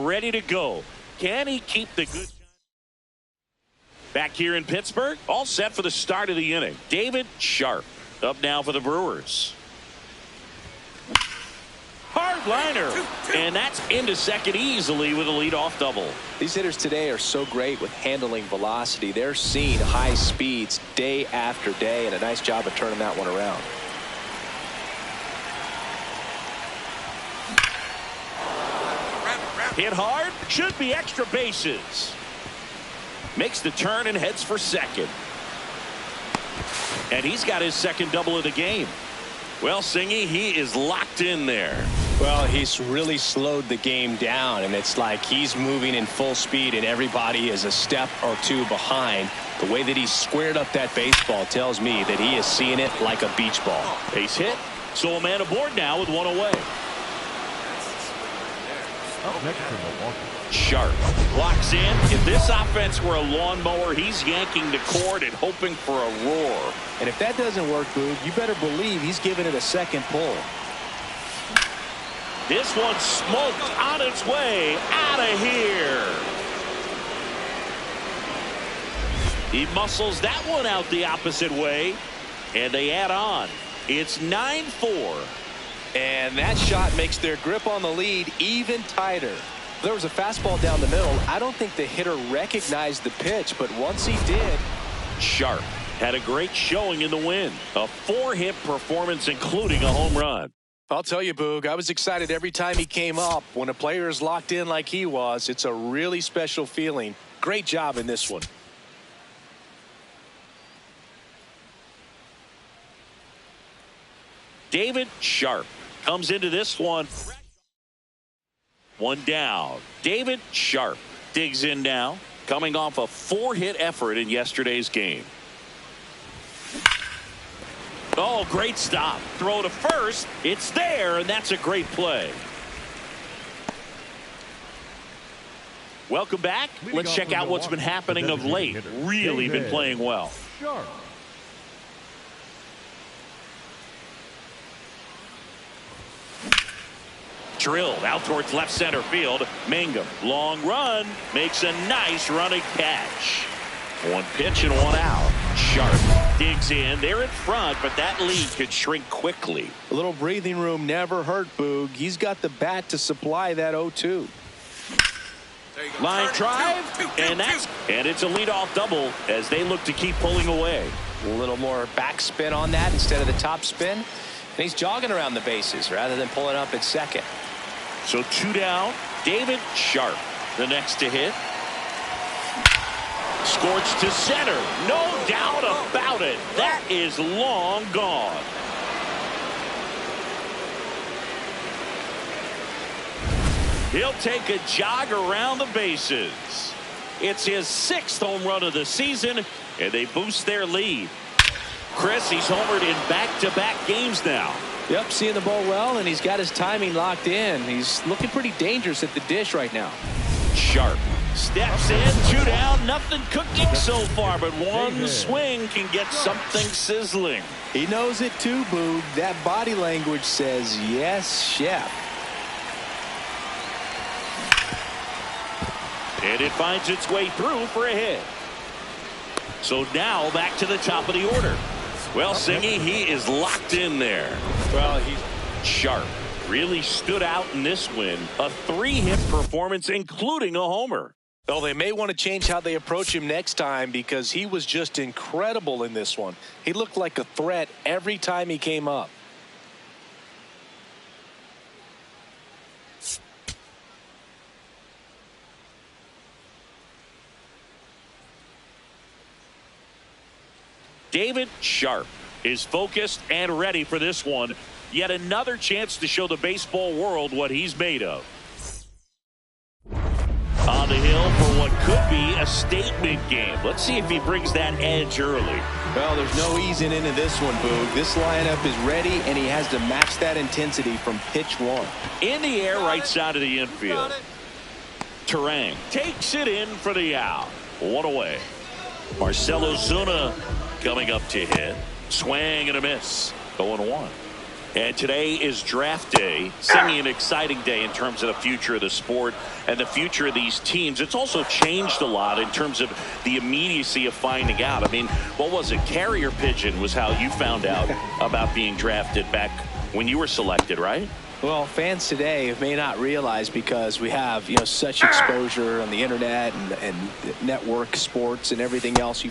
and ready to go. Can he keep the good? Back here in Pittsburgh, all set for the start of the inning. David Sharp up now for the Brewers. Hard liner, and that's into second easily with a leadoff double. These hitters today are so great with handling velocity. They're seeing high speeds day after day, and a nice job of turning that one around. Hit hard, should be extra bases. Makes the turn and heads for second. And he's got his second double of the game. Well, Singy, he is locked in there. Well, he's really slowed the game down, and it's like he's moving in full speed, and everybody is a step or two behind. The way that he squared up that baseball tells me that he is seeing it like a beach ball. Base hit. So a man aboard now with one away. Up next to Milwaukee. Sharp locks in. If this offense were a lawnmower, he's yanking the cord and hoping for a roar. And if that doesn't work, Boog, you better believe he's giving it a second pull. This one smoked on its way out of here. He muscles that one out the opposite way, and they add on. It's 9-4. And that shot makes their grip on the lead even tighter. There was a fastball down the middle. I don't think the hitter recognized the pitch, but once he did. Sharp had a great showing in the win. A 4-hit performance, including a home run. I'll tell you, Boog, I was excited every time he came up. When a player is locked in like he was, it's a really special feeling. Great job in this one. David Sharp comes into this one. One down. David Sharp digs in now, coming off a 4-hit effort in yesterday's game. Oh, great stop. Throw to first. It's there, and that's a great play. Welcome back. Let's check out what's been happening of late. Really been playing well. Sharp. Drilled out towards left center field. Mangum, long run, makes a nice running catch. One pitch and one out. Sharp digs in. They're in front, but that lead could shrink quickly. A little breathing room never hurt, Boog. He's got the bat to supply that 0-2. Line drive, and it's a leadoff double as they look to keep pulling away. A little more backspin on that instead of the top spin. And he's jogging around the bases rather than pulling up at second. So 2 down. David Sharp, the next to hit. Scorched to center. No doubt about it. That is long gone. He'll take a jog around the bases. It's his 6th home run of the season, and they boost their lead. Chris, he's homered in back-to-back games now. Yep, seeing the ball well, and he's got his timing locked in. He's looking pretty dangerous at the dish right now. Sharp steps in, 2 down, nothing cooking so far, but one swing can get something sizzling. He knows it too, Boog. That body language says, yes, chef. And it finds its way through for a hit. So now back to the top of the order. Well, Singy, he is locked in there. Well, he's Sharp really stood out in this win. A 3-hit performance, including a homer. Well, they may want to change how they approach him next time because he was just incredible in this one. He looked like a threat every time he came up. David Sharp is focused and ready for this one. Yet another chance to show the baseball world what he's made of. On the hill for what could be a statement game. Let's see if he brings that edge early. Well, there's no easing into this one, Boog. This lineup is ready, and he has to match that intensity from pitch 1. In the air, right side of the infield. Terang takes it in for the out. 1 away. Marcell Ozuna coming up to hit. Swing and a miss. 0-1. And today is draft day. Certainly an exciting day in terms of the future of the sport and the future of these teams. It's also changed a lot in terms of the immediacy of finding out. I mean, what was it? Carrier pigeon was how you found out about being drafted back when you were selected, right? Well, fans today may not realize, because we have, such exposure on the internet and network sports and everything else.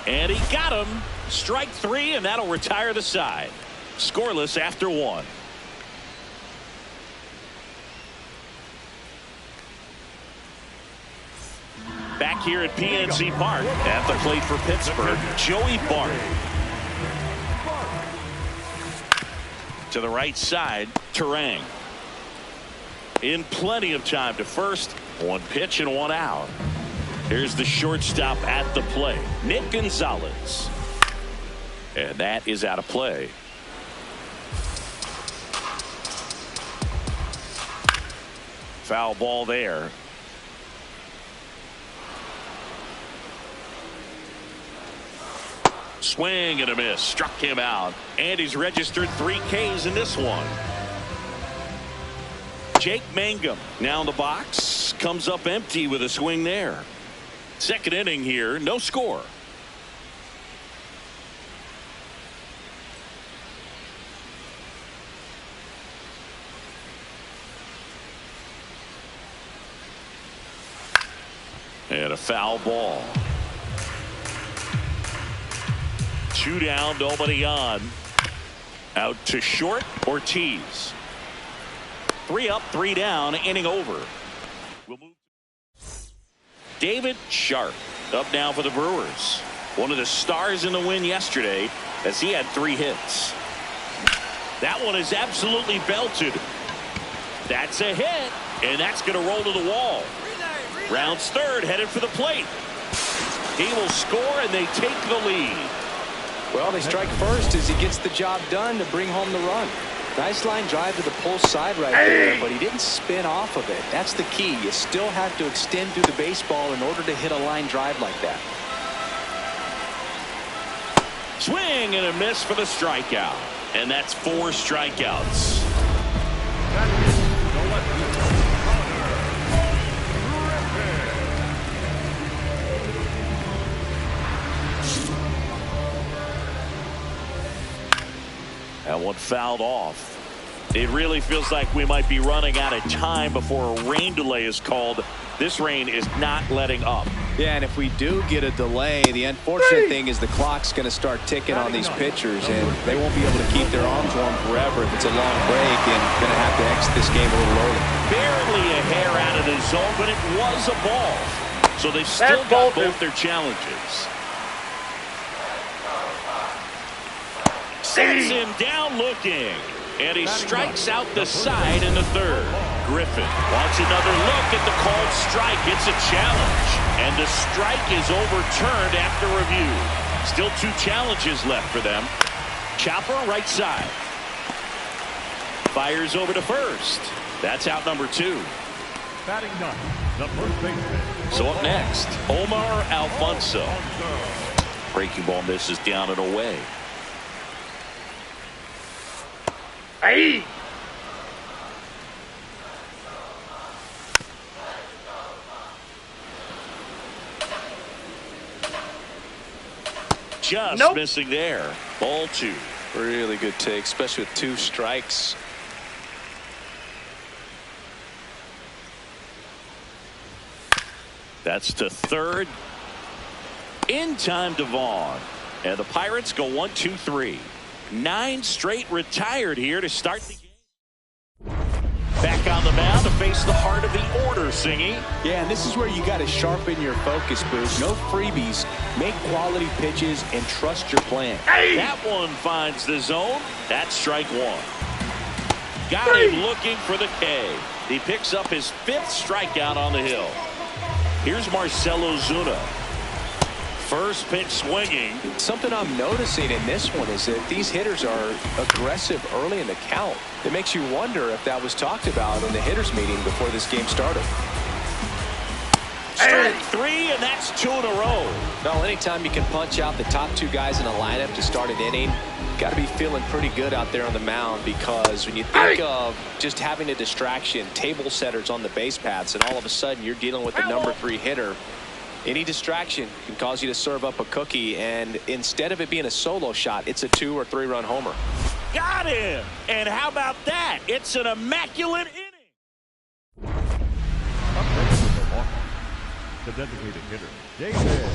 And he got him. Strike three, and that'll retire the side. Scoreless after one. Back here at PNC Park at the plate for Pittsburgh, Joey Bart. To the right side, Terang. In plenty of time to first. One pitch and one out. Here's the shortstop at the plate, Nick Gonzalez. And that is out of play. Foul ball there. Swing and a miss. Struck him out. And he's registered 3 Ks in this one. Jake Mangum now in the box. Comes up empty with a swing there. Second inning here. No score. And a foul ball. 2 down, nobody on. Out to short, Ortiz. 3 up, 3 down, inning over. We'll move. David Sharp up now for the Brewers. One of the stars in the win yesterday, as he had 3 hits. That one is absolutely belted. That's a hit, and that's going to roll to the wall. Rounds third, headed for the plate. He will score, and they take the lead. Well, they strike first as he gets the job done to bring home the run. Nice line drive to the pull side right there, but he didn't spin off of it. That's the key. You still have to extend through the baseball in order to hit a line drive like that. Swing and a miss for the strikeout. And that's 4 strikeouts. That one fouled off. It really feels like we might be running out of time before a rain delay is called. This rain is not letting up. Yeah, and if we do get a delay, the unfortunate thing is the clock's going to start ticking on these pitchers, and they won't be able to keep their arms warm forever if it's a long break, and going to have to exit this game a little early. Barely a hair out of the zone, but it was a ball. So they've still got both their challenges. Sends him down looking, and he strikes out the side in the third. Griffin wants another look at the called strike. It's a challenge, and the strike is overturned after review. Still 2 challenges left for them. Chopper right side. Fires over to first. That's out number 2. Batting 9, the first baseman. So up next, Omar Alfonso. Breaking ball misses down and away. Hey! Just missing there. Ball 2. Really good take, especially with 2 strikes. That's to third. In time to Vaughn. And the Pirates go 1-2-3. 9 straight retired here to start the game. Back on the mound to face the heart of the order, Singy. Yeah, and this is where you got to sharpen your focus, Booth. No freebies. Make quality pitches and trust your plan. That one finds the zone. That's strike 1. Got him looking for the K. He picks up his 5th strikeout on the hill. Here's Marcelo Zuna. First pitch swinging. Something I'm noticing in this one is that these hitters are aggressive early in the count. It makes you wonder if that was talked about in the hitters meeting before this game started. Strike three, and that's 2 in a row. Well, anytime you can punch out the top 2 guys in a lineup to start an inning, got to be feeling pretty good out there on the mound, because when you think of just having a distraction, table setters on the base paths, and all of a sudden you're dealing with the number 3 hitter, any distraction can cause you to serve up a cookie, and instead of it being a solo shot, it's a 2 or 3 run homer. Got him. And how about that? It's an immaculate inning. Up next is the walk-off. The designated hitter, David